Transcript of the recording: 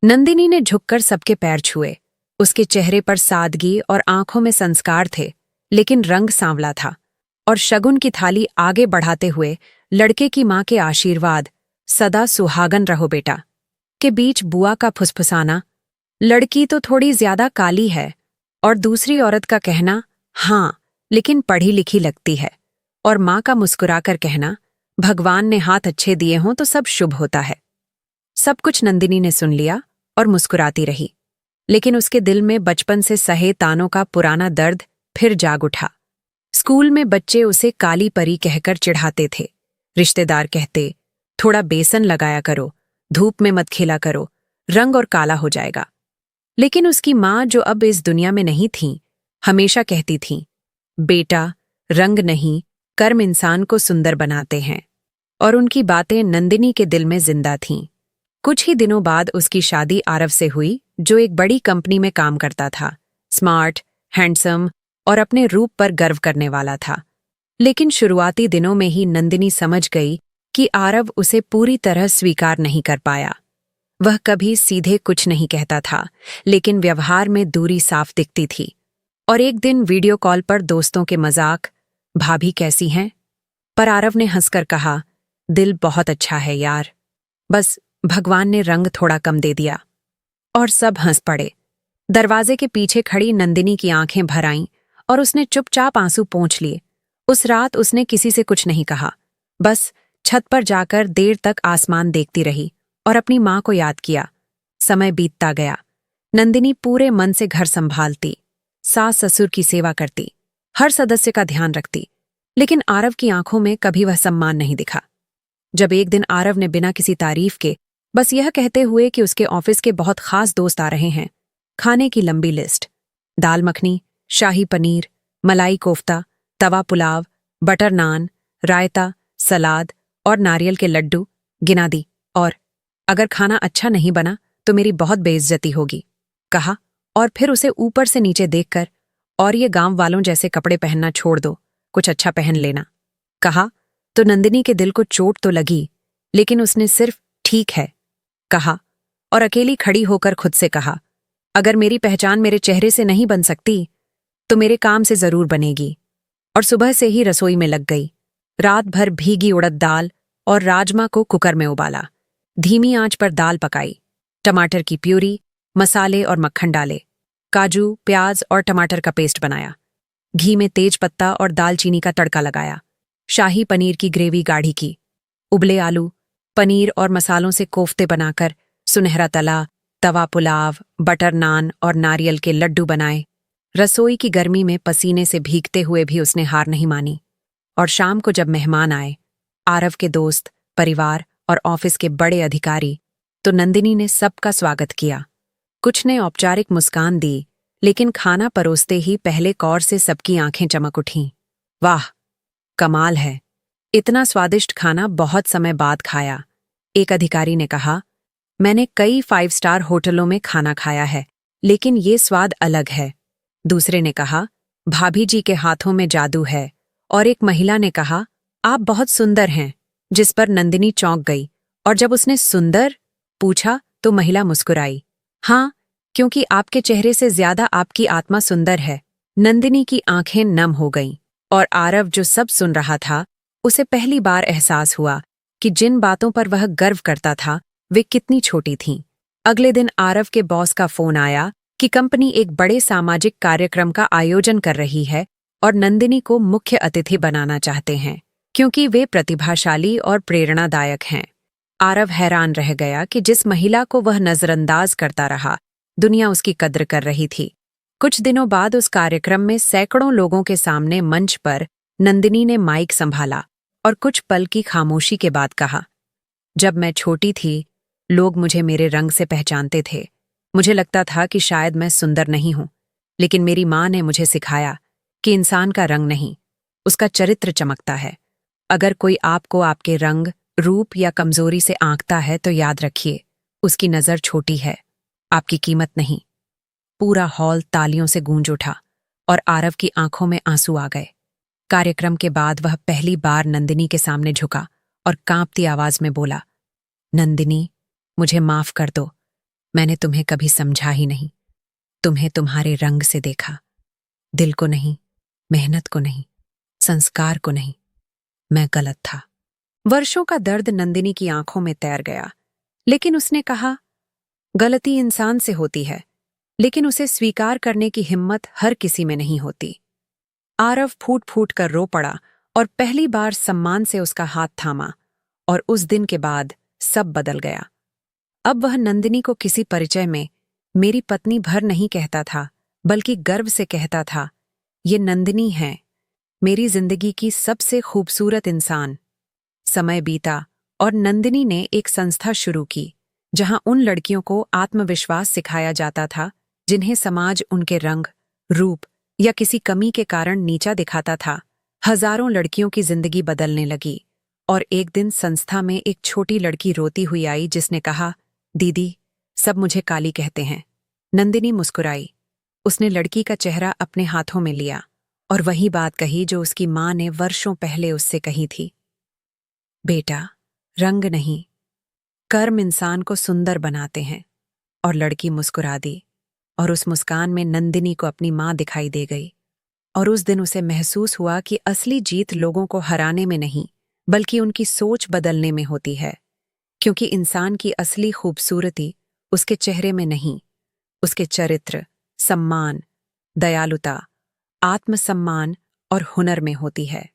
नंदिनी ने झुककर सबके पैर छुए। उसके चेहरे पर सादगी और आंखों में संस्कार थे, लेकिन रंग सांवला था। और शगुन की थाली आगे बढ़ाते हुए लड़के की मां के आशीर्वाद, सदा सुहागन रहो बेटा, के बीच बुआ का फुसफुसाना, लड़की तो थोड़ी ज्यादा काली है, और दूसरी औरत का कहना, हाँ लेकिन पढ़ी लिखी लगती है, और मां का मुस्कुराकर कहना, भगवान ने हाथ अच्छे दिए हों तो सब शुभ होता है। सब कुछ नंदिनी ने सुन लिया और मुस्कुराती रही, लेकिन उसके दिल में बचपन से सहे तानों का पुराना दर्द फिर जाग उठा। स्कूल में बच्चे उसे काली परी कहकर चिढ़ाते थे। रिश्तेदार कहते, थोड़ा बेसन लगाया करो, धूप में मत खेला करो, रंग और काला हो जाएगा। लेकिन उसकी मां, जो अब इस दुनिया में नहीं थीं, हमेशा कहती थीं, बेटा, रंग नहीं, कर्म इंसान को सुंदर बनाते हैं। और उनकी बातें नंदिनी के दिल में जिंदा थीं। कुछ ही दिनों बाद उसकी शादी आरव से हुई, जो एक बड़ी कंपनी में काम करता था। स्मार्ट, हैंडसम और अपने रूप पर गर्व करने वाला था। लेकिन शुरुआती दिनों में ही नंदिनी समझ गई कि आरव उसे पूरी तरह स्वीकार नहीं कर पाया। वह कभी सीधे कुछ नहीं कहता था, लेकिन व्यवहार में दूरी साफ दिखती थी। और एक दिन वीडियो कॉल पर दोस्तों के मजाक, भाभी कैसी हैं? पर आरव ने हंसकर कहा, दिल बहुत अच्छा है यार, बस भगवान ने रंग थोड़ा कम दे दिया। और सब हंस पड़े। दरवाजे के पीछे खड़ी नंदिनी की आंखें भर आईं और उसने चुपचाप आंसू पोंछ लिए। उस रात उसने किसी से कुछ नहीं कहा, बस छत पर जाकर देर तक आसमान देखती रही और अपनी मां को याद किया। समय बीतता गया। नंदिनी पूरे मन से घर संभालती, सास ससुर की सेवा करती, हर सदस्य का ध्यान रखती, लेकिन आरव की आंखों में कभी वह सम्मान नहीं दिखा। जब एक दिन आरव ने बिना किसी तारीफ के, बस यह कहते हुए कि उसके ऑफिस के बहुत खास दोस्त आ रहे हैं, खाने की लंबी लिस्ट, दाल मखनी, शाही पनीर, मलाई कोफ्ता, तवा पुलाव, बटर नान, रायता, सलाद और नारियल के लड्डू गिना दी, और अगर खाना अच्छा नहीं बना तो मेरी बहुत बेइज्जती होगी, कहा। और फिर उसे ऊपर से नीचे देखकर, और ये गांव वालों जैसे कपड़े पहनना छोड़ दो, कुछ अच्छा पहन लेना, कहा। तो नंदिनी के दिल को चोट तो लगी, लेकिन उसने सिर्फ ठीक है कहा और अकेली खड़ी होकर खुद से कहा, अगर मेरी पहचान मेरे चेहरे से नहीं बन सकती तो मेरे काम से जरूर बनेगी। और सुबह से ही रसोई में लग गई। रात भर भीगी उड़द दाल और राजमा को कुकर में उबाला, धीमी आंच पर दाल पकाई, टमाटर की प्यूरी, मसाले और मक्खन डाले, काजू, प्याज और टमाटर का पेस्ट बनाया, घी में तेज पत्ता और दालचीनी का तड़का लगाया, शाही पनीर की ग्रेवी गाढ़ी की, उबले आलू, पनीर और मसालों से कोफ्ते बनाकर सुनहरा तला, तवा पुलाव, बटर नान और नारियल के लड्डू बनाए। रसोई की गर्मी में पसीने से भीगते हुए भी उसने हार नहीं मानी। और शाम को जब मेहमान आए, आरव के दोस्त, परिवार और ऑफिस के बड़े अधिकारी, तो नंदिनी ने सबका स्वागत किया। कुछ ने औपचारिक मुस्कान दी, लेकिन खाना परोसते ही पहले कौर से सबकी आंखें चमक उठीं। वाह, कमाल है, इतना स्वादिष्ट खाना बहुत समय बाद खाया। एक अधिकारी ने कहा, मैंने कई 5 स्टार होटलों में खाना खाया है, लेकिन ये स्वाद अलग है। दूसरे ने कहा, भाभी जी के हाथों में जादू है। और एक महिला ने कहा, आप बहुत सुंदर हैं, जिस पर नंदिनी चौंक गई। और जब उसने सुंदर पूछा तो महिला मुस्कुराई, हाँ, क्योंकि आपके चेहरे से ज्यादा आपकी आत्मा सुंदर है। नंदिनी की आंखें नम हो गईं, और आरव, जो सब सुन रहा था, उसे पहली बार एहसास हुआ कि जिन बातों पर वह गर्व करता था वे कितनी छोटी थीं। अगले दिन आरव के बॉस का फोन आया कि कंपनी एक बड़े सामाजिक कार्यक्रम का आयोजन कर रही है और नंदिनी को मुख्य अतिथि बनाना चाहते हैं, क्योंकि वे प्रतिभाशाली और प्रेरणादायक हैं। आरव हैरान रह गया कि जिस महिला को वह नजरअंदाज करता रहा, दुनिया उसकी कद्र कर रही थी। कुछ दिनों बाद उस कार्यक्रम में सैकड़ों लोगों के सामने मंच पर नंदिनी ने माइक संभाला और कुछ पल की खामोशी के बाद कहा, जब मैं छोटी थी, लोग मुझे मेरे रंग से पहचानते थे। मुझे लगता था कि शायद मैं सुंदर नहीं हूं, लेकिन मेरी मां ने मुझे सिखाया कि इंसान का रंग नहीं, उसका चरित्र चमकता है। अगर कोई आपको आपके रंग, रूप या कमजोरी से आंकता है तो याद रखिए, उसकी नजर छोटी है, आपकी कीमत नहीं। पूरा हॉल तालियों से गूंज उठा और आरव की आंखों में आंसू आ गए। कार्यक्रम के बाद वह पहली बार नंदिनी के सामने झुका और कांपती आवाज में बोला, नंदिनी, मुझे माफ कर दो। मैंने तुम्हें कभी समझा ही नहीं। तुम्हें तुम्हारे रंग से देखा, दिल को नहीं, मेहनत को नहीं, संस्कार को नहीं। मैं गलत था। वर्षों का दर्द नंदिनी की आंखों में तैर गया, लेकिन उसने कहा, गलती इंसान से होती है, लेकिन उसे स्वीकार करने की हिम्मत हर किसी में नहीं होती। आरव फूट फूट कर रो पड़ा और पहली बार सम्मान से उसका हाथ थामा, और उस दिन के बाद सब बदल गया। अब वह नंदिनी को किसी परिचय में मेरी पत्नी भर नहीं कहता था, बल्कि गर्व से कहता था, ये नंदिनी है, मेरी जिंदगी की सबसे खूबसूरत इंसान। समय बीता और नंदिनी ने एक संस्था शुरू की, जहां उन लड़कियों को आत्मविश्वास सिखाया जाता था जिन्हें समाज उनके रंग, रूप या किसी कमी के कारण नीचा दिखाता था। हजारों लड़कियों की जिंदगी बदलने लगी, और एक दिन संस्था में एक छोटी लड़की रोती हुई आई जिसने कहा, दीदी, सब मुझे काली कहते हैं। नंदिनी मुस्कुराई। उसने लड़की का चेहरा अपने हाथों में लिया और वही बात कही जो उसकी मां ने वर्षों पहले उससे कही थी, बेटा, रंग नहीं, कर्म इंसान को सुंदर बनाते हैं। और लड़की मुस्कुरा दी, और उस मुस्कान में नंदिनी को अपनी मां दिखाई दे गई। और उस दिन उसे महसूस हुआ कि असली जीत लोगों को हराने में नहीं, बल्कि उनकी सोच बदलने में होती है। क्योंकि इंसान की असली खूबसूरती उसके चेहरे में नहीं, उसके चरित्र, सम्मान, दयालुता, आत्मसम्मान और हुनर में होती है।